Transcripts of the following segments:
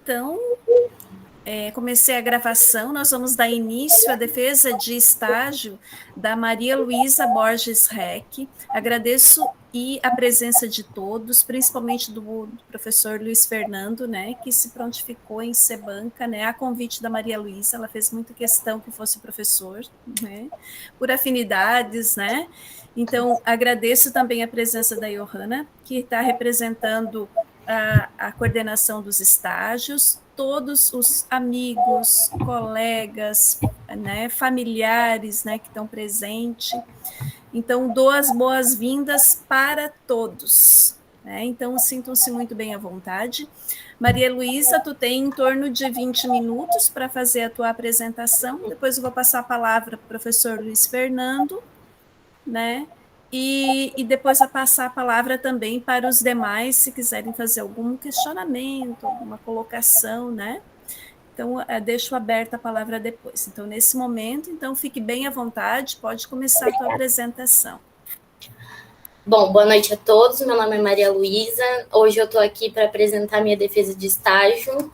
Então, comecei a gravação, nós vamos dar início à defesa de estágio da Maria Luísa Borges Reck. Agradeço a presença de todos, principalmente do professor Luiz Fernando, né, que se prontificou em ser banca, né, a convite da Maria Luísa, ela fez muita questão que fosse professor, né, por afinidades, né. Então, agradeço também a presença da Johanna, que está representando a coordenação dos estágios, todos os amigos, colegas, né, familiares, né, que estão presentes. Então, dou as boas-vindas para todos. Né? Então, sintam-se muito bem à vontade. Maria Luísa, tu tem em torno de 20 minutos para fazer a tua apresentação. Depois eu vou passar a palavra para o professor Luiz Fernando, né? E depois a passar a palavra também para os demais, se quiserem fazer algum questionamento, alguma colocação, né? Então, deixo aberta a palavra depois. Então, nesse momento, então, fique bem à vontade, pode começar a tua apresentação. Bom, boa noite a todos, meu nome é Maria Luísa, hoje eu estou aqui para apresentar minha defesa de estágio,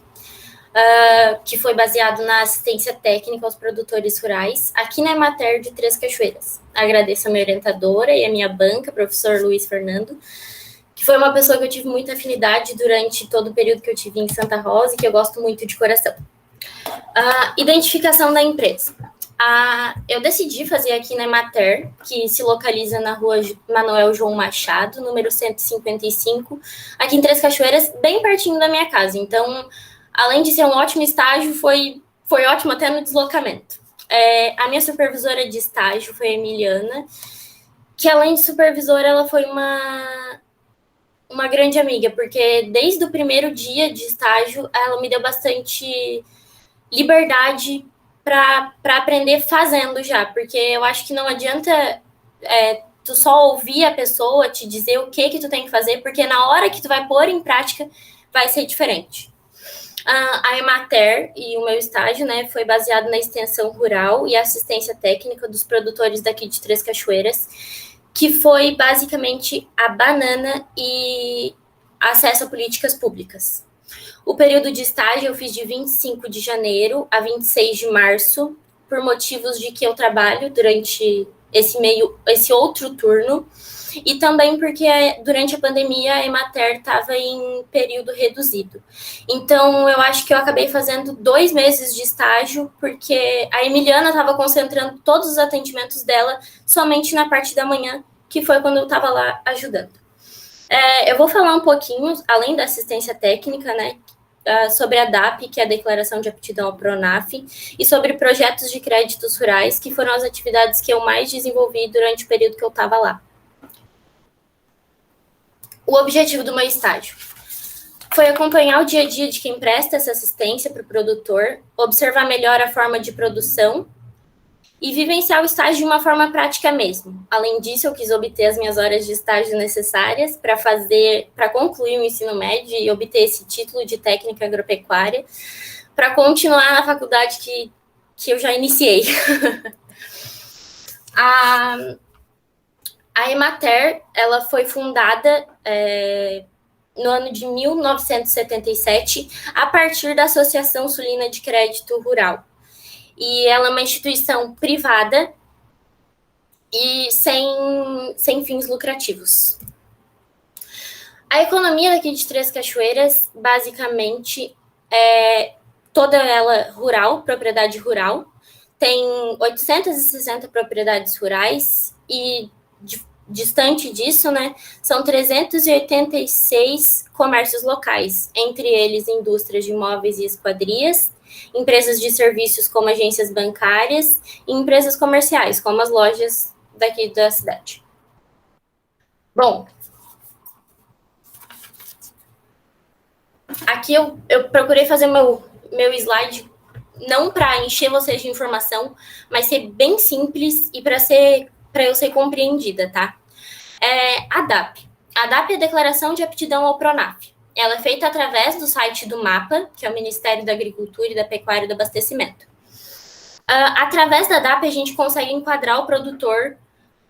que foi baseado na assistência técnica aos produtores rurais, aqui na Emater de Três Cachoeiras. Agradeço a minha orientadora e a minha banca, professor Luiz Fernando, que foi uma pessoa que eu tive muita afinidade durante todo o período que eu tive em Santa Rosa e que eu gosto muito de coração. Identificação da empresa. Eu decidi fazer aqui na Emater, que se localiza na rua Manuel João Machado, número 155, aqui em Três Cachoeiras, bem pertinho da minha casa. Então, além de ser um ótimo estágio, foi ótimo até no deslocamento. A minha supervisora de estágio foi a Emiliana, que além de supervisora, ela foi uma grande amiga, porque desde o primeiro dia de estágio, ela me deu bastante liberdade para aprender fazendo já, porque eu acho que não adianta tu só ouvir a pessoa te dizer o que tu tem que fazer, porque na hora que tu vai pôr em prática, vai ser diferente. A Emater e o meu estágio, né, foi baseado na extensão rural e assistência técnica dos produtores daqui de Três Cachoeiras, que foi basicamente a banana e acesso a políticas públicas. O período de estágio eu fiz de 25 de janeiro a 26 de março, por motivos de que eu trabalho durante esse outro turno, e também porque durante a pandemia a Emater estava em período reduzido. Então, eu acho que eu acabei fazendo 2 meses de estágio, porque a Emiliana estava concentrando todos os atendimentos dela somente na parte da manhã, que foi quando eu estava lá ajudando. Eu vou falar um pouquinho, além da assistência técnica, né, sobre a DAP, que é a Declaração de Aptidão ao PRONAF, e sobre projetos de créditos rurais, que foram as atividades que eu mais desenvolvi durante o período que eu estava lá. O objetivo do meu estágio foi acompanhar o dia a dia de quem presta essa assistência para o produtor, observar melhor a forma de produção e vivenciar o estágio de uma forma prática mesmo. Além disso, eu quis obter as minhas horas de estágio necessárias para concluir o ensino médio e obter esse título de técnica agropecuária, para continuar na faculdade que eu já iniciei. A Emater, ela foi fundada no ano de 1977, a partir da Associação Sulina de Crédito Rural. E ela é uma instituição privada e sem fins lucrativos. A economia daqui de Três Cachoeiras, basicamente, é toda ela rural, propriedade rural. Tem 860 propriedades rurais e, distante disso, né, são 386 comércios locais, entre eles indústrias de imóveis e esquadrias, empresas de serviços como agências bancárias e empresas comerciais, como as lojas daqui da cidade. Bom, aqui eu procurei fazer meu slide não para encher vocês de informação, mas ser bem simples e para eu ser compreendida, tá? A DAP. A DAP é a Declaração de Aptidão ao PRONAF. Ela é feita através do site do MAPA, que é o Ministério da Agricultura e da Pecuária e do Abastecimento. Através da DAP, a gente consegue enquadrar o produtor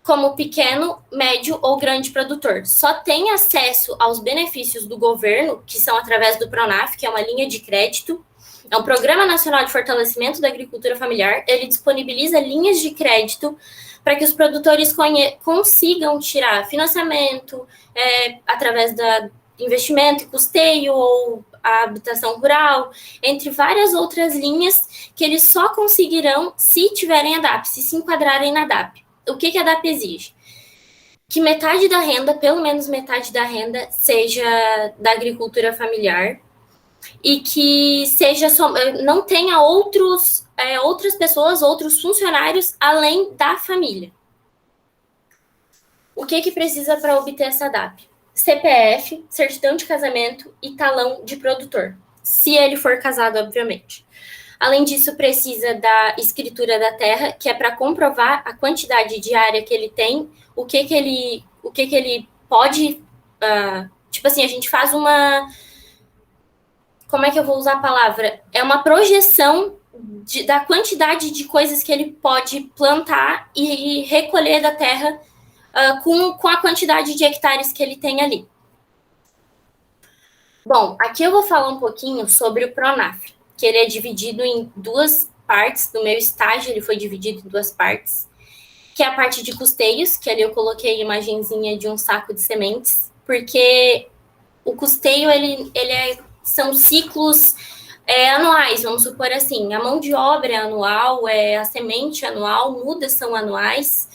como pequeno, médio ou grande produtor. Só tem acesso aos benefícios do governo, que são através do PRONAF, que é uma linha de crédito. É um Programa Nacional de Fortalecimento da Agricultura Familiar. Ele disponibiliza linhas de crédito para que os produtores consigam tirar financiamento através da investimento e custeio ou a habitação rural, entre várias outras linhas que eles só conseguirão se tiverem a DAP, se enquadrarem na DAP. O que a DAP exige? Que metade da renda, pelo menos metade da renda, seja da agricultura familiar e que não tenha outras pessoas, outros funcionários além da família. O que precisa para obter essa DAP? CPF, certidão de casamento e talão de produtor, se ele for casado, obviamente. Além disso, precisa da escritura da terra, que é para comprovar a quantidade de área que ele tem, o que ele pode... tipo assim, a gente faz uma... Como é que eu vou usar a palavra? É uma projeção da quantidade de coisas que ele pode plantar e recolher da terra com a quantidade de hectares que ele tem ali. Bom, aqui eu vou falar um pouquinho sobre o PRONAF, que ele é dividido em duas partes. No meu estágio, ele foi dividido em duas partes, que é a parte de custeios, que ali eu coloquei a imagenzinha de um saco de sementes, porque o custeio, são ciclos anuais, vamos supor assim. A mão de obra é anual, a semente é anual, mudas são anuais.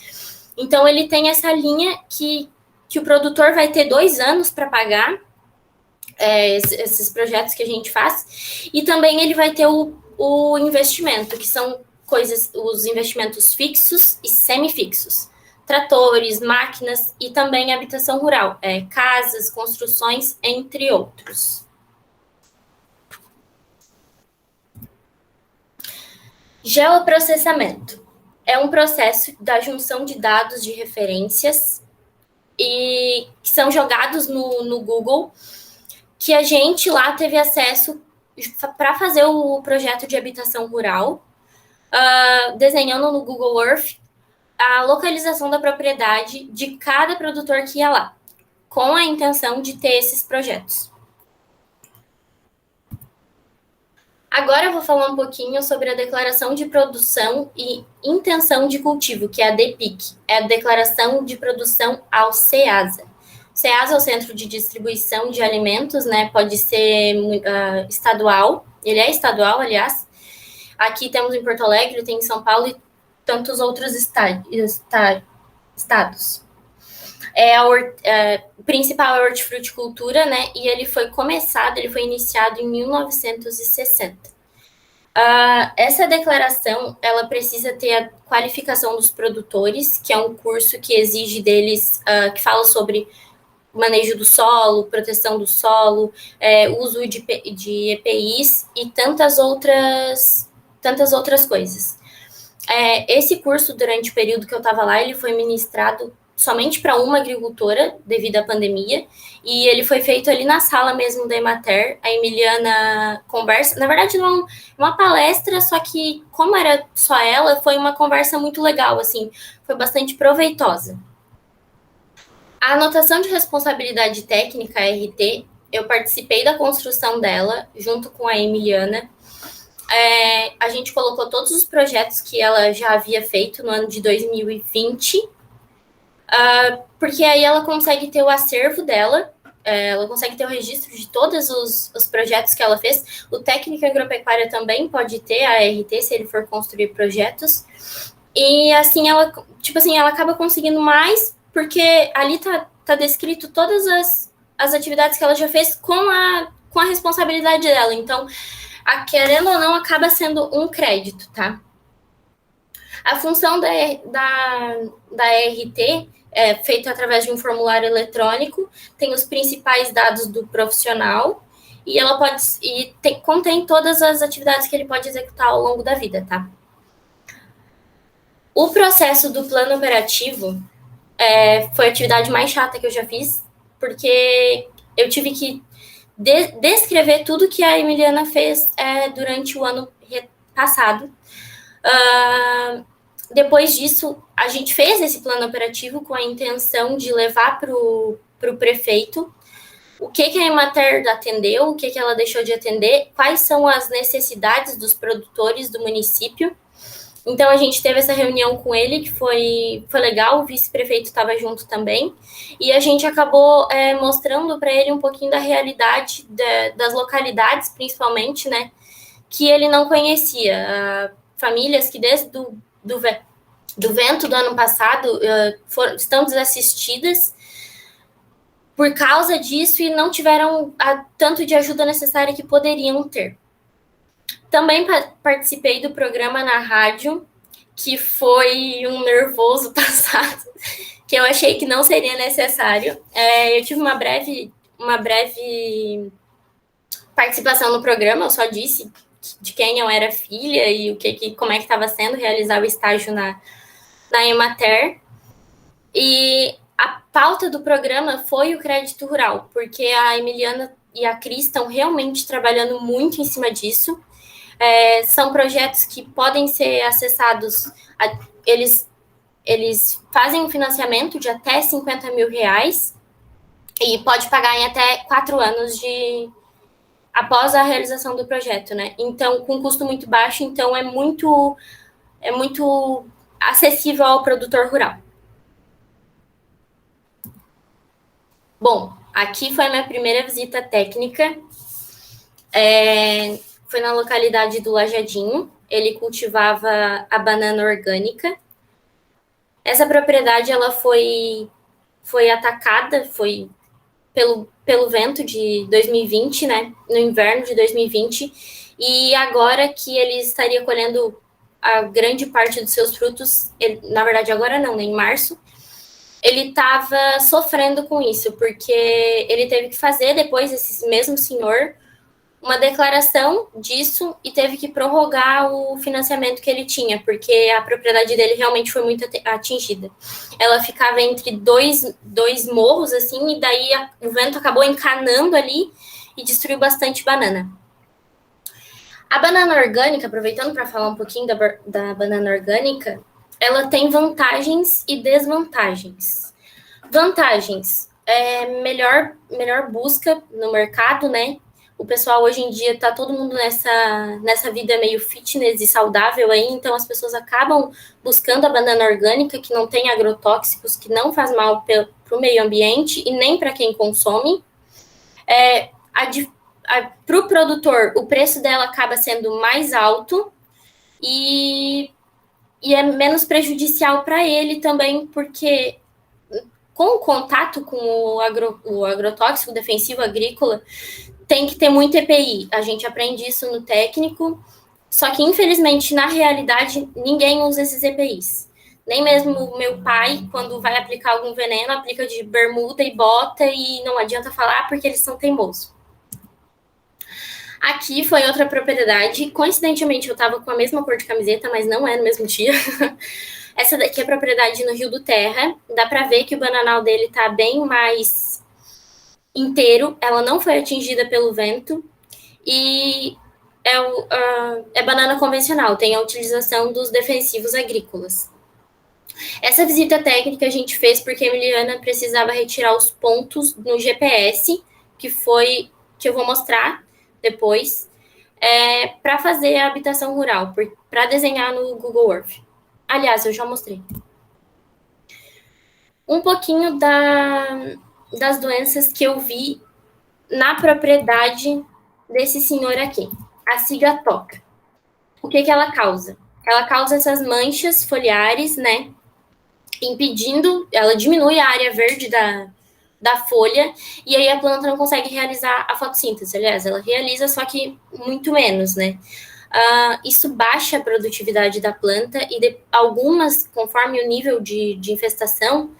Então, ele tem essa linha que o produtor vai ter 2 anos para pagar esses projetos que a gente faz, e também ele vai ter o investimento, que são os investimentos fixos e semifixos. Tratores, máquinas e também habitação rural, casas, construções, entre outros. Geoprocessamento é um processo da junção de dados de referências e que são jogados no Google, que a gente lá teve acesso para fazer o projeto de habitação rural, desenhando no Google Earth a localização da propriedade de cada produtor que ia lá, com a intenção de ter esses projetos. Agora eu vou falar um pouquinho sobre a Declaração de Produção e Intenção de Cultivo, que é a DPIC, é a Declaração de Produção ao CEASA. CEASA é o Centro de Distribuição de Alimentos, né? Pode ser estadual, ele é estadual, aliás. Aqui temos em Porto Alegre, tem em São Paulo e tantos outros estados. O principal é a hortifruticultura, né? E ele foi iniciado em 1960. Essa declaração, ela precisa ter a qualificação dos produtores, que é um curso que exige deles, que fala sobre manejo do solo, proteção do solo, uso de EPIs e tantas outras coisas. Esse curso, durante o período que eu estava lá, ele foi ministrado somente para uma agricultora, devido à pandemia, e ele foi feito ali na sala mesmo da Emater. A Emiliana conversa, na verdade não é uma palestra, só que como era só ela, foi uma conversa muito legal, assim, foi bastante proveitosa. A anotação de responsabilidade técnica, RT, eu participei da construção dela, junto com a Emiliana. A gente colocou todos os projetos que ela já havia feito no ano de 2020, porque aí ela consegue ter o acervo dela, ela consegue ter o registro de todos os projetos que ela fez. O técnico agropecuária também pode ter a RT, se ele for construir projetos. E assim, ela acaba conseguindo mais, porque ali tá descrito todas as atividades que ela já fez com a responsabilidade dela. Então, querendo ou não, acaba sendo um crédito, tá? A função da RT é feita através de um formulário eletrônico, tem os principais dados do profissional e ela contém todas as atividades que ele pode executar ao longo da vida, tá? O processo do plano operativo foi a atividade mais chata que eu já fiz, porque eu tive que descrever tudo que a Emiliana fez durante o ano passado. depois disso, a gente fez esse plano operativo com a intenção de levar para o prefeito o que a Emater atendeu, o que ela deixou de atender, quais são as necessidades dos produtores do município. Então, a gente teve essa reunião com ele, que foi legal, o vice-prefeito estava junto também, e a gente acabou mostrando para ele um pouquinho da realidade das localidades, principalmente, né, que ele não conhecia. Famílias que desde do vento do ano passado estão desassistidas por causa disso e não tiveram tanto de ajuda necessária que poderiam ter. Também participei do programa na rádio, que foi um nervoso passado, que eu achei que não seria necessário. Eu tive uma breve participação no programa, eu só disse de quem eu era filha e como é que estava sendo realizar o estágio na Emater. E a pauta do programa foi o crédito rural, porque a Emiliana e a Cris estão realmente trabalhando muito em cima disso. São projetos que podem ser acessados, eles fazem um financiamento de até R$50 mil e pode pagar em até 4 anos após a realização do projeto, né? Então, com custo muito baixo, então é muito acessível ao produtor rural. Bom, aqui foi a minha primeira visita técnica. Foi na localidade do Lajadinho. Ele cultivava a banana orgânica. Essa propriedade ela foi atacada, pelo vento de 2020, né? No inverno de 2020. E agora que ele estaria colhendo a grande parte dos seus frutos, na verdade agora não, né? Em março, ele estava sofrendo com isso, porque ele teve que fazer, depois, esse mesmo senhor, uma declaração disso e teve que prorrogar o financiamento que ele tinha, porque a propriedade dele realmente foi muito atingida. Ela ficava entre dois morros, assim, e daí o vento acabou encanando ali e destruiu bastante banana. A banana orgânica, aproveitando para falar um pouquinho da banana orgânica, ela tem vantagens e desvantagens. Vantagens, melhor busca no mercado, né? O pessoal hoje em dia tá todo mundo nessa vida meio fitness e saudável aí, então as pessoas acabam buscando a banana orgânica, que não tem agrotóxicos, que não faz mal para o meio ambiente e nem para quem consome. Para o produtor, o preço dela acaba sendo mais alto e é menos prejudicial para ele também, porque com o contato com o agrotóxico defensivo agrícola, tem que ter muito EPI. A gente aprende isso no técnico, só que, infelizmente, na realidade, ninguém usa esses EPIs. Nem mesmo o meu pai, quando vai aplicar algum veneno, aplica de bermuda e bota e não adianta falar porque eles são teimosos. Aqui foi outra propriedade. Coincidentemente, eu estava com a mesma cor de camiseta, mas não é no mesmo dia. Essa daqui é a propriedade no Rio do Terra. Dá para ver que o bananal dele está bem mais inteiro. Ela não foi atingida pelo vento. E é banana convencional. Tem a utilização dos defensivos agrícolas. Essa visita técnica a gente fez porque a Emiliana precisava retirar os pontos no GPS, que eu vou mostrar depois, para fazer a habitação rural, para desenhar no Google Earth. Aliás, eu já mostrei. Um pouquinho das doenças que eu vi na propriedade desse senhor aqui, a cigatoca. O que ela causa? Ela causa essas manchas foliares, né? Ela diminui a área verde da folha, e aí a planta não consegue realizar a fotossíntese. Aliás, ela realiza, só que muito menos, né? Isso baixa a produtividade da planta e algumas, conforme o nível de infestação,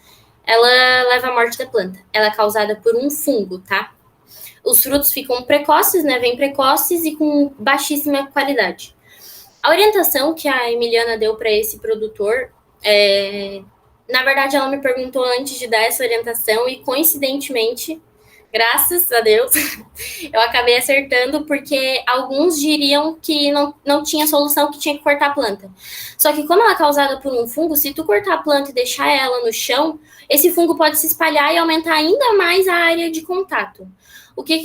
ela leva à morte da planta. Ela é causada por um fungo, tá? Os frutos ficam precoces, né? Vêm precoces e com baixíssima qualidade. A orientação que a Emiliana deu para esse produtor, na verdade, ela me perguntou antes de dar essa orientação e, coincidentemente, Graças a Deus, eu acabei acertando, porque alguns diriam que não tinha solução, que tinha que cortar a planta. Só que como ela é causada por um fungo, se tu cortar a planta e deixar ela no chão, esse fungo pode se espalhar e aumentar ainda mais a área de contato. O que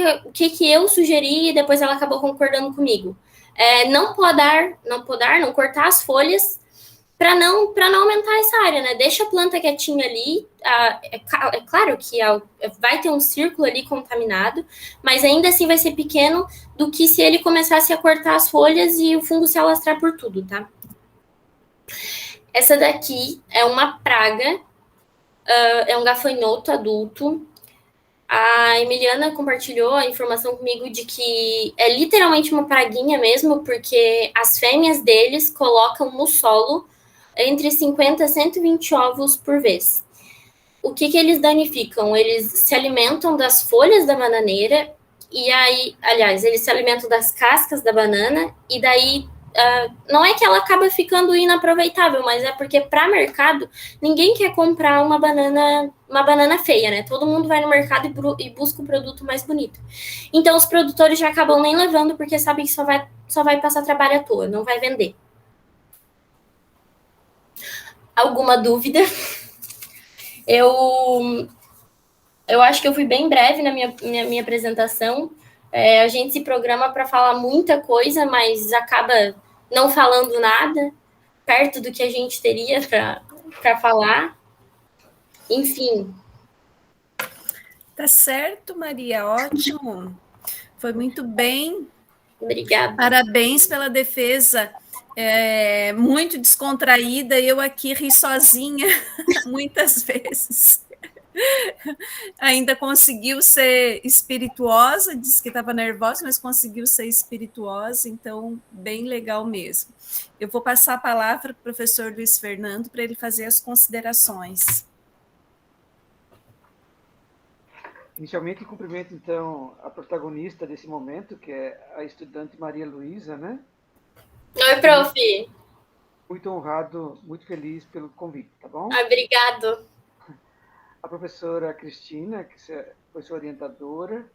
eu sugeri, e depois ela acabou concordando comigo? Não cortar as folhas para não aumentar essa área, né? Deixa a planta quietinha ali. É claro que vai ter um círculo ali contaminado, mas ainda assim vai ser pequeno do que se ele começasse a cortar as folhas e o fungo se alastrar por tudo, tá? Essa daqui é uma praga, é um gafanhoto adulto. A Emiliana compartilhou a informação comigo de que é literalmente uma praguinha mesmo, porque as fêmeas deles colocam no solo entre 50 a 120 ovos por vez. O que eles danificam? Eles se alimentam das folhas da bananeira, e aí, aliás, eles se alimentam das cascas da banana, e daí não é que ela acaba ficando inaproveitável, mas é porque para mercado ninguém quer comprar uma banana feia, né? Todo mundo vai no mercado e busca o produto mais bonito. Então os produtores já acabam nem levando, porque sabem que só vai passar trabalho à toa, não vai vender. Alguma dúvida? Eu acho que eu fui bem breve na minha apresentação. A gente se programa para falar muita coisa, mas acaba não falando nada perto do que a gente teria para falar. Enfim. Tá certo, Maria, ótimo. Foi muito bem. Obrigada. Parabéns pela defesa. Muito descontraída, eu aqui ri sozinha muitas vezes. Ainda conseguiu ser espirituosa, disse que estava nervosa, mas conseguiu ser espirituosa, então bem legal mesmo. Eu vou passar a palavra para o professor Luiz Fernando para ele fazer as considerações. Inicialmente, cumprimento, então, a protagonista desse momento, que é a estudante Maria Luísa, né? Oi, prof. Muito honrado, muito feliz pelo convite, tá bom? Obrigado. A professora Cristina, que foi sua orientadora.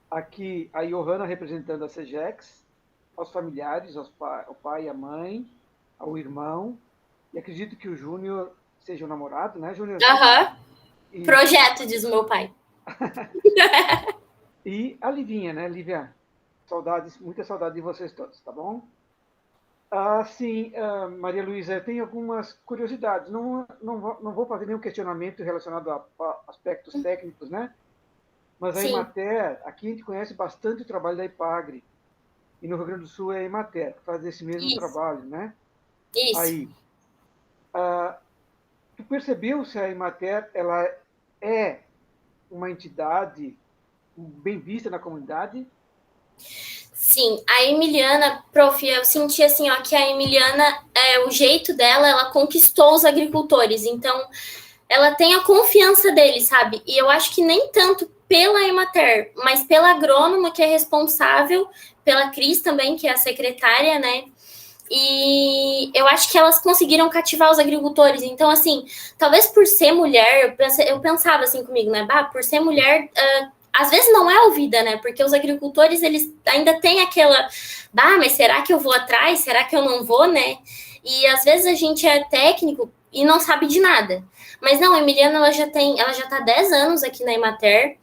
Aqui, a Johanna representando a CEGEX, aos familiares, ao pai e à mãe, ao irmão. E acredito que o Júnior seja o namorado, né, Júnior? Aham. Projeto, diz o meu pai. E a Livinha, né, Lívia? Saudades, muita saudade de vocês todos, tá bom? Sim, Maria Luísa, eu tenho algumas curiosidades. Não vou fazer nenhum questionamento relacionado a aspectos técnicos, né? Mas a Sim. Emater, aqui a gente conhece bastante o trabalho da Ipagre. E no Rio Grande do Sul é a Emater, que faz esse mesmo trabalho, né? Isso. Aí, tu percebeu se a Emater ela é uma entidade bem vista na comunidade? Sim, a Emiliana, prof, eu senti assim, ó, que a Emiliana, o jeito dela, ela conquistou os agricultores, então ela tem a confiança deles, sabe? E eu acho que nem tanto pela Emater, mas pela agrônoma que é responsável, pela Cris também, que é a secretária, né? E eu acho que elas conseguiram cativar os agricultores. Então, assim, talvez por ser mulher, eu pensava assim comigo, né? Por ser mulher, às vezes não é ouvida, né? Porque os agricultores, eles ainda têm aquela... mas será que eu vou atrás? Será que eu não vou, né? E às vezes a gente é técnico e não sabe de nada. Mas não, a Emiliana, ela já tá há 10 anos aqui na Emater.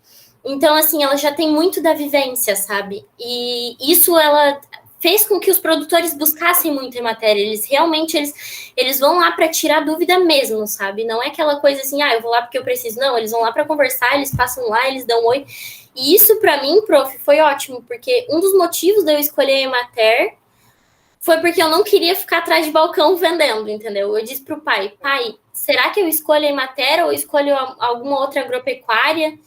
Então, assim, ela já tem muito da vivência, sabe? E isso, ela fez com que os produtores buscassem muito em matéria. Eles realmente, eles vão lá para tirar dúvida mesmo, sabe? Não é aquela coisa assim, eu vou lá porque eu preciso. Não, eles vão lá para conversar, eles passam lá, eles dão oi. E isso, para mim, prof, foi ótimo, porque um dos motivos de eu escolher a Emater foi porque eu não queria ficar atrás de balcão vendendo, entendeu? Eu disse pro pai, será que eu escolho a Emater ou escolho alguma outra agropecuária?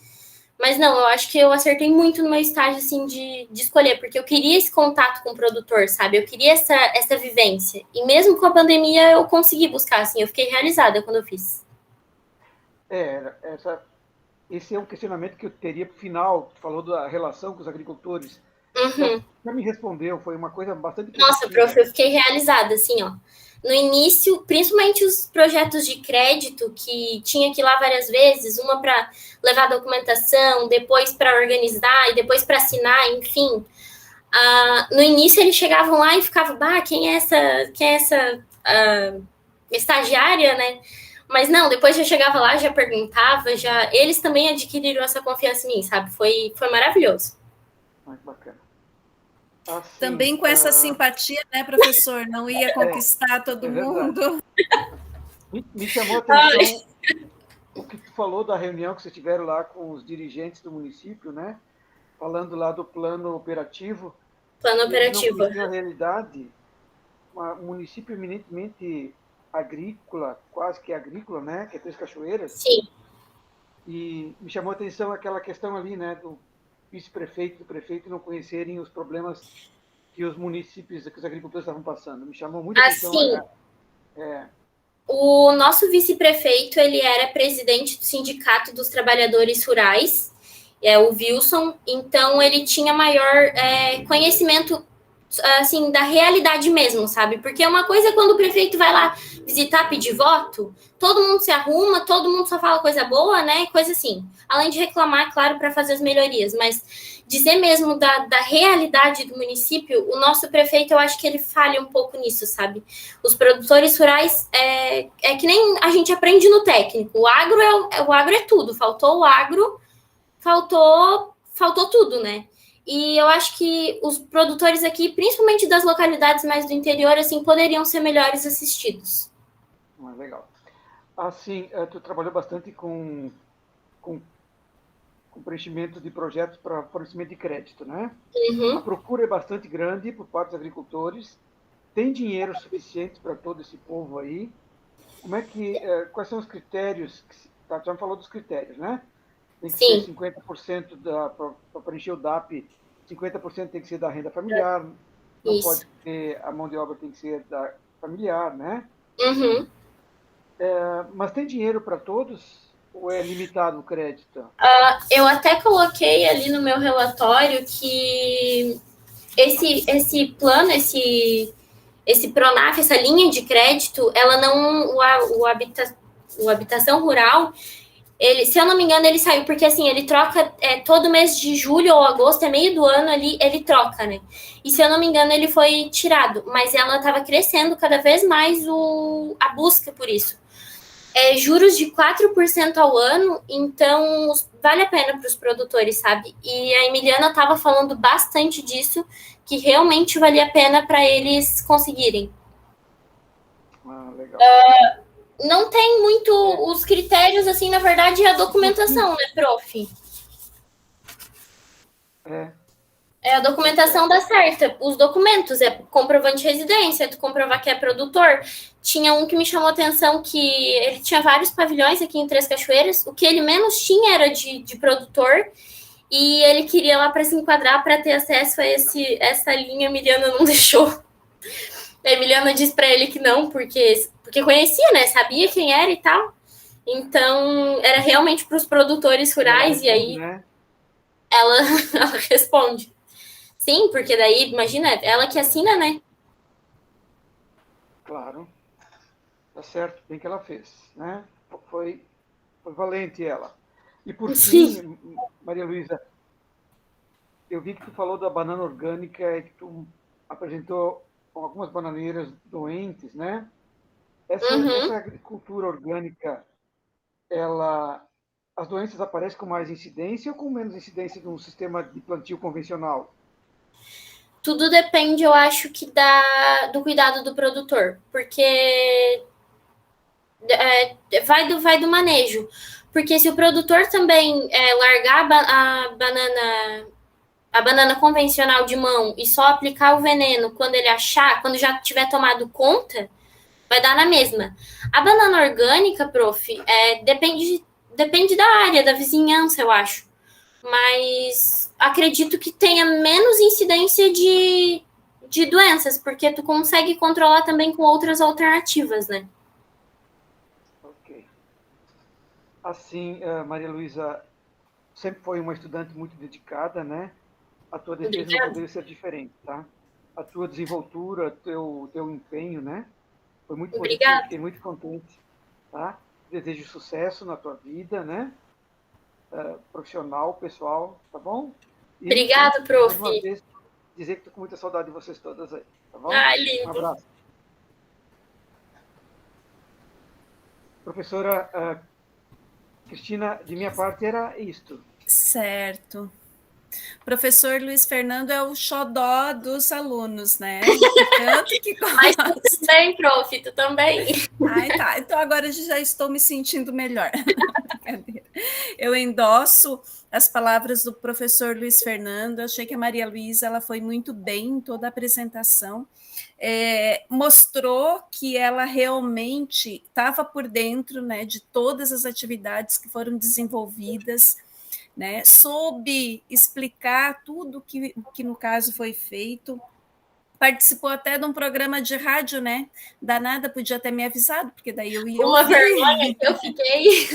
Mas não, eu acho que eu acertei muito no meu estágio, assim, de escolher, porque eu queria esse contato com o produtor, sabe? Eu queria essa vivência. E mesmo com a pandemia, eu consegui buscar, assim, eu fiquei realizada quando eu fiz. Esse é um questionamento que eu teria para o final. Tu falou da relação com os agricultores. Uhum. Já me respondeu, foi uma coisa bastante positiva. Nossa, prof, eu fiquei realizada, assim, ó. no início, principalmente os projetos de crédito, que tinha que ir lá várias vezes, uma para levar documentação, depois para organizar e depois para assinar, enfim. No início eles chegavam lá e ficavam, quem é essa estagiária, né? Mas não, depois já chegava lá, já perguntava, eles também adquiriram essa confiança em mim, sabe? Foi maravilhoso. Muito bacana. Assim, também com essa simpatia, né, professor? Não ia conquistar todo mundo. Me chamou a atenção o que tu falou da reunião que vocês tiveram lá com os dirigentes do município, né? Falando lá do plano operativo. Plano operativo. Eles não conheciam a realidade. Um município eminentemente agrícola, quase que agrícola, né? Que é Três Cachoeiras. Sim. E me chamou a atenção aquela questão ali, né? Do vice-prefeito e do prefeito não conhecerem os problemas que os municípios, que os agricultores estavam passando. Me chamou muito a atenção. O nosso vice-prefeito, ele era presidente do Sindicato dos Trabalhadores Rurais, o Wilson, então ele tinha maior conhecimento, assim, da realidade mesmo, sabe? Porque uma coisa é quando o prefeito vai lá visitar, pedir voto, todo mundo se arruma, todo mundo só fala coisa boa, né? Coisa assim. Além de reclamar, claro, para fazer as melhorias, mas dizer mesmo da realidade do município, o nosso prefeito, eu acho que ele falha um pouco nisso, sabe? Os produtores rurais é que nem a gente aprende no técnico. O agro é tudo. Faltou o agro, faltou tudo, né? E eu acho que os produtores aqui, principalmente das localidades mais do interior, assim, poderiam ser melhores assistidos. Legal. Assim, tu trabalhou bastante com preenchimento de projetos para fornecimento de crédito, né? Uhum. A procura é bastante grande por parte dos agricultores. Tem dinheiro suficiente para todo esse povo aí? Quais são os critérios? Tá, já me falou dos critérios, né? Tem que ser 50% para preencher o DAP, 50% tem que ser da renda familiar, não pode ter, a mão de obra tem que ser da familiar, né? Uhum. Mas tem dinheiro para todos ou é limitado o crédito? Eu até coloquei ali no meu relatório que esse plano, esse Pronaf, essa linha de crédito, ela não, o Habitação Rural, ele, se eu não me engano, ele saiu, porque assim, ele troca todo mês de julho ou agosto, meio do ano ali, ele troca, né? E se eu não me engano, ele foi tirado, mas ela estava crescendo cada vez mais a busca por isso. Juros de 4% ao ano, então vale a pena para os produtores, sabe? E a Emiliana estava falando bastante disso, que realmente valia a pena para eles conseguirem. Legal. Não tem muito os critérios, assim, na verdade, é a documentação, né, prof? A documentação dá certa. Os documentos, comprovante de residência, tu comprovar que é produtor. Tinha um que me chamou a atenção que ele tinha vários pavilhões aqui em Três Cachoeiras. O que ele menos tinha era de produtor. E ele queria lá para se enquadrar, para ter acesso a essa linha. A Emiliana não deixou. A Emiliana disse para ele que não, porque conhecia, né? Sabia quem era e tal. Então, era realmente para os produtores rurais. E aí, ela responde. Sim, porque daí, imagina, ela que assina, né? Claro. Tá certo, bem que ela fez, né? Foi valente ela. E por fim, Maria Luísa, eu vi que tu falou da banana orgânica e que tu apresentou algumas bananeiras doentes, né? Essa agricultura orgânica, as doenças aparecem com mais incidência ou com menos incidência de um sistema de plantio convencional? Tudo depende, eu acho, que do cuidado do produtor, porque vai do manejo. Porque se o produtor também largar a banana convencional de mão e só aplicar o veneno quando ele achar, quando já tiver tomado conta, vai dar na mesma. A banana orgânica, prof, depende da área, da vizinhança, eu acho. Mas acredito que tenha menos incidência de doenças, porque tu consegue controlar também com outras alternativas, né? Ok. Assim, Maria Luísa sempre foi uma estudante muito dedicada, né? A tua defesa não poderia ser diferente, tá? A tua desenvoltura, teu empenho, né? Foi muito Obrigada. positivo, fiquei muito contente. Tá? Desejo sucesso na tua vida, né? Profissional, pessoal, tá bom? E, Obrigada, prof. Mais uma vez, dizer que estou com muita saudade de vocês todas aí, tá bom? Ah, lindo. Um abraço. Professora Cristina, de minha parte era isto. Certo. Professor Luiz Fernando é o xodó dos alunos, né? Tanto que Mas tu também, prof, tu também. Ai, tá. Então agora já estou me sentindo melhor. Eu endosso as palavras do professor Luiz Fernando. Achei que a Maria Luísa ela foi muito bem em toda a apresentação. Mostrou que ela realmente estava por dentro, né, de todas as atividades que foram desenvolvidas, né, soube explicar tudo que no caso foi feito. Participou até de um programa de rádio, né? Danada, podia ter me avisado, porque daí eu ia Uma ouvir. vergonha que eu fiquei.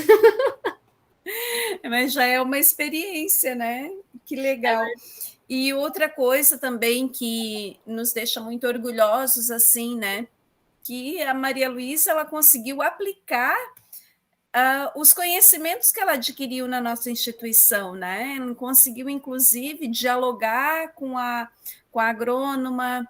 Mas já é uma experiência, né? Que legal. E outra coisa também que nos deixa muito orgulhosos, assim, né? Que a Maria Luísa, ela conseguiu aplicar os conhecimentos que ela adquiriu na nossa instituição, né? Ela conseguiu, inclusive, dialogar com a agrônoma,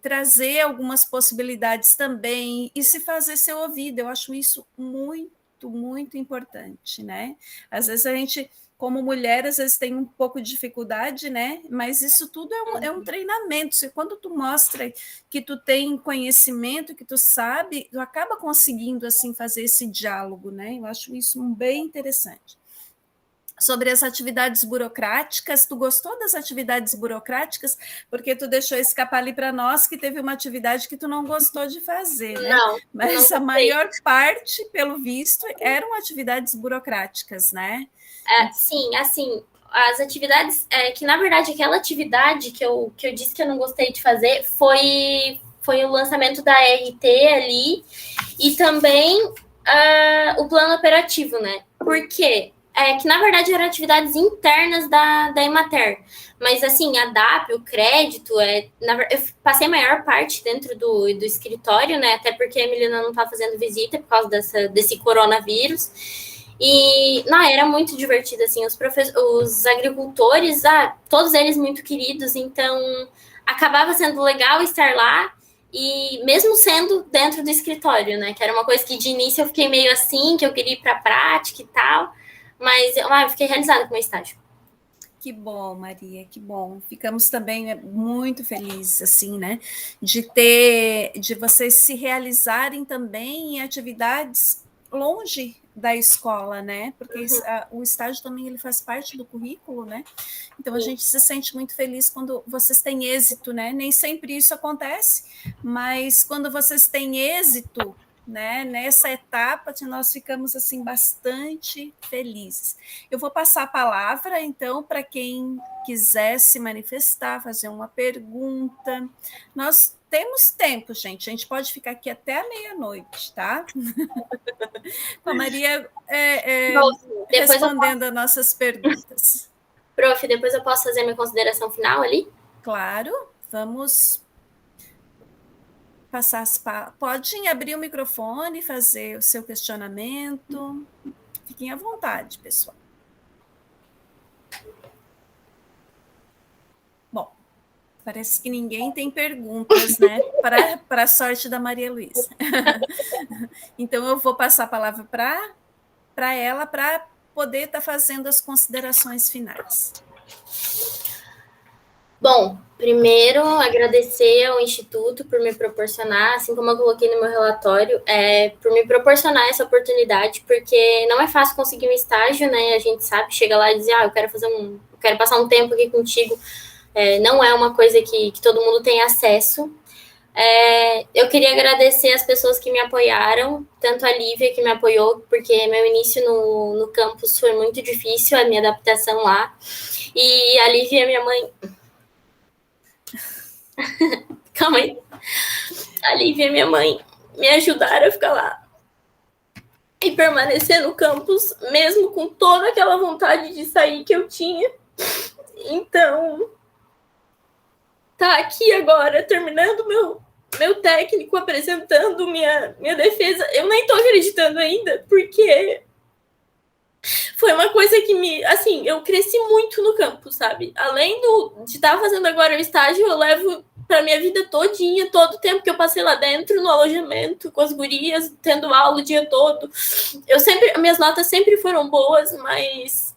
trazer algumas possibilidades também e se fazer ser ouvido. Eu acho isso muito, muito importante, né? Às vezes a gente, como mulher, às vezes tem um pouco de dificuldade, né? Mas isso tudo é um treinamento. Quando tu mostra que tu tem conhecimento, que tu sabe, tu acaba conseguindo assim fazer esse diálogo, né? Eu acho isso bem interessante. Sobre as atividades burocráticas, tu gostou das atividades burocráticas? Porque tu deixou escapar ali para nós que teve uma atividade que tu não gostou de fazer, né? Não, mas não a maior parte, pelo visto, eram atividades burocráticas, né? Sim, assim, as atividades, que na verdade aquela atividade que eu disse que eu não gostei de fazer foi o lançamento da RT ali e também o plano operativo, né? Por quê? Que na verdade eram atividades internas da Emater, mas assim, a DAP, o crédito, eu passei a maior parte dentro do escritório, né? Até porque a Emiliana não tá fazendo visita por causa desse coronavírus. E não, era muito divertido, assim, os agricultores, todos eles muito queridos, então acabava sendo legal estar lá, e mesmo sendo dentro do escritório, né, que era uma coisa que de início eu fiquei meio assim, que eu queria ir para a prática e tal, mas eu fiquei realizada com o meu estágio. Que bom, Maria, que bom. Ficamos também muito felizes, assim, né, de vocês se realizarem também em atividades longe da escola, né? Porque o estágio também ele faz parte do currículo, né? Então a gente se sente muito feliz quando vocês têm êxito, né? Nem sempre isso acontece, mas quando vocês têm êxito, né, nessa etapa, nós ficamos assim bastante felizes. Eu vou passar a palavra então para quem quiser se manifestar, fazer uma pergunta. Nós temos tempo, gente. A gente pode ficar aqui até a meia-noite, tá? Com a Maria respondendo as nossas perguntas. Prof, depois eu posso fazer minha consideração final ali? Claro, vamos passar as Podem abrir o microfone, fazer o seu questionamento. Fiquem à vontade, pessoal. Bom, parece que ninguém tem perguntas, né? Para a sorte da Maria Luísa. Então, eu vou passar a palavra para ela, para poder estar fazendo as considerações finais. Bom, primeiro agradecer ao Instituto por me proporcionar, assim como eu coloquei no meu relatório, por me proporcionar essa oportunidade, porque não é fácil conseguir um estágio, né? A gente sabe, chega lá e diz, eu quero passar um tempo aqui contigo. Não é uma coisa que todo mundo tem acesso. Eu queria agradecer as pessoas que me apoiaram, tanto a Lívia que me apoiou, porque meu início no campus foi muito difícil, a minha adaptação lá, e a Lívia, minha mãe... Calma aí. A Lívia e minha mãe me ajudaram a ficar lá e permanecer no campus, mesmo com toda aquela vontade de sair que eu tinha. Então, tá aqui agora, terminando meu técnico apresentando minha defesa. Eu nem tô acreditando ainda, porque foi uma coisa que assim, eu cresci muito no campo, sabe? Além de estar fazendo agora o estágio, eu levo pra minha vida todinha, todo o tempo que eu passei lá dentro, no alojamento, com as gurias, tendo aula o dia todo. Minhas notas sempre foram boas, mas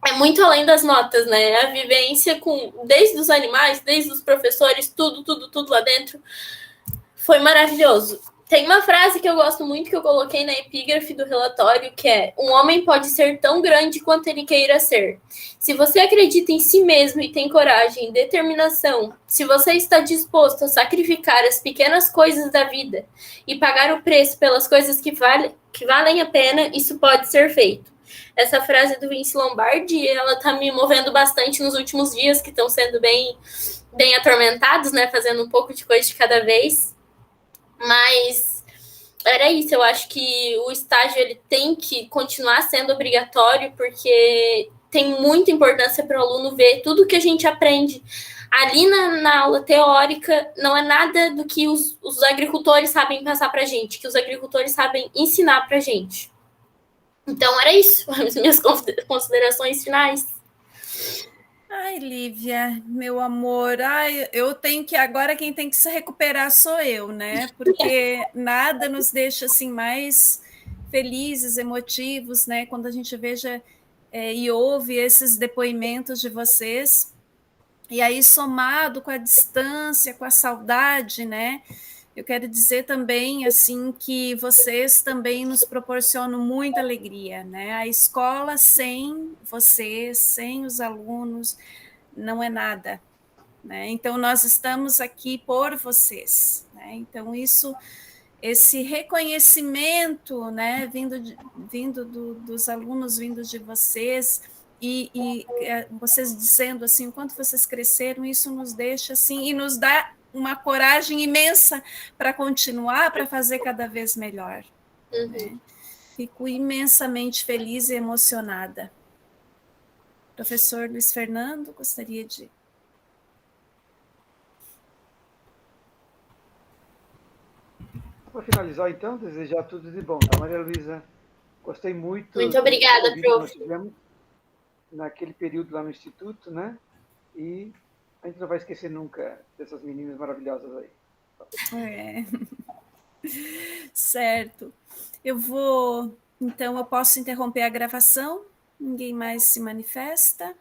é muito além das notas, né? A vivência desde os animais, desde os professores, tudo lá dentro. Foi maravilhoso. Tem uma frase que eu gosto muito, que eu coloquei na epígrafe do relatório, que é: um homem pode ser tão grande quanto ele queira ser. Se você acredita em si mesmo e tem coragem, determinação, se você está disposto a sacrificar as pequenas coisas da vida e pagar o preço pelas coisas que valem a pena, isso pode ser feito. Essa frase do Vince Lombardi, ela tá me movendo bastante nos últimos dias, que estão sendo bem atormentados, né? Fazendo um pouco de coisa de cada vez. Mas era isso, eu acho que o estágio ele tem que continuar sendo obrigatório, porque tem muita importância para o aluno ver tudo que a gente aprende ali na aula teórica. Não é nada do que os agricultores sabem passar para a gente, que os agricultores sabem ensinar para a gente. Então era isso, as minhas considerações finais. Ai, Lívia, meu amor, eu tenho que, agora quem tem que se recuperar sou eu, né? Porque nada nos deixa assim mais felizes, emotivos, né? Quando a gente veja e ouve esses depoimentos de vocês, e aí somado com a distância, com a saudade, né? Eu quero dizer também assim que vocês também nos proporcionam muita alegria, né? A escola sem vocês, sem os alunos, não é nada, né? Então nós estamos aqui por vocês, né? Então esse reconhecimento, né, vindo dos alunos, vindo de vocês, e vocês dizendo assim, o quanto vocês cresceram, isso nos deixa assim, e nos dá uma coragem imensa para continuar, para fazer cada vez melhor. Uhum. Né? Fico imensamente feliz e emocionada. Professor Luiz Fernando, gostaria de... Para finalizar, então, desejar tudo de bom, tá, Maria Luísa? Gostei muito. Muito obrigada, prof. Naquele período lá no Instituto, né? E a gente não vai esquecer nunca dessas meninas maravilhosas aí. Certo. Então, eu posso interromper a gravação? Ninguém mais se manifesta?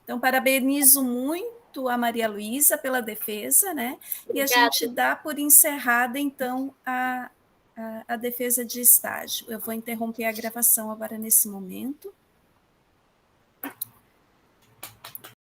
Então, parabenizo muito a Maria Luísa pela defesa, né? Obrigada. E a gente dá por encerrada, então, a defesa de estágio. Eu vou interromper a gravação agora nesse momento.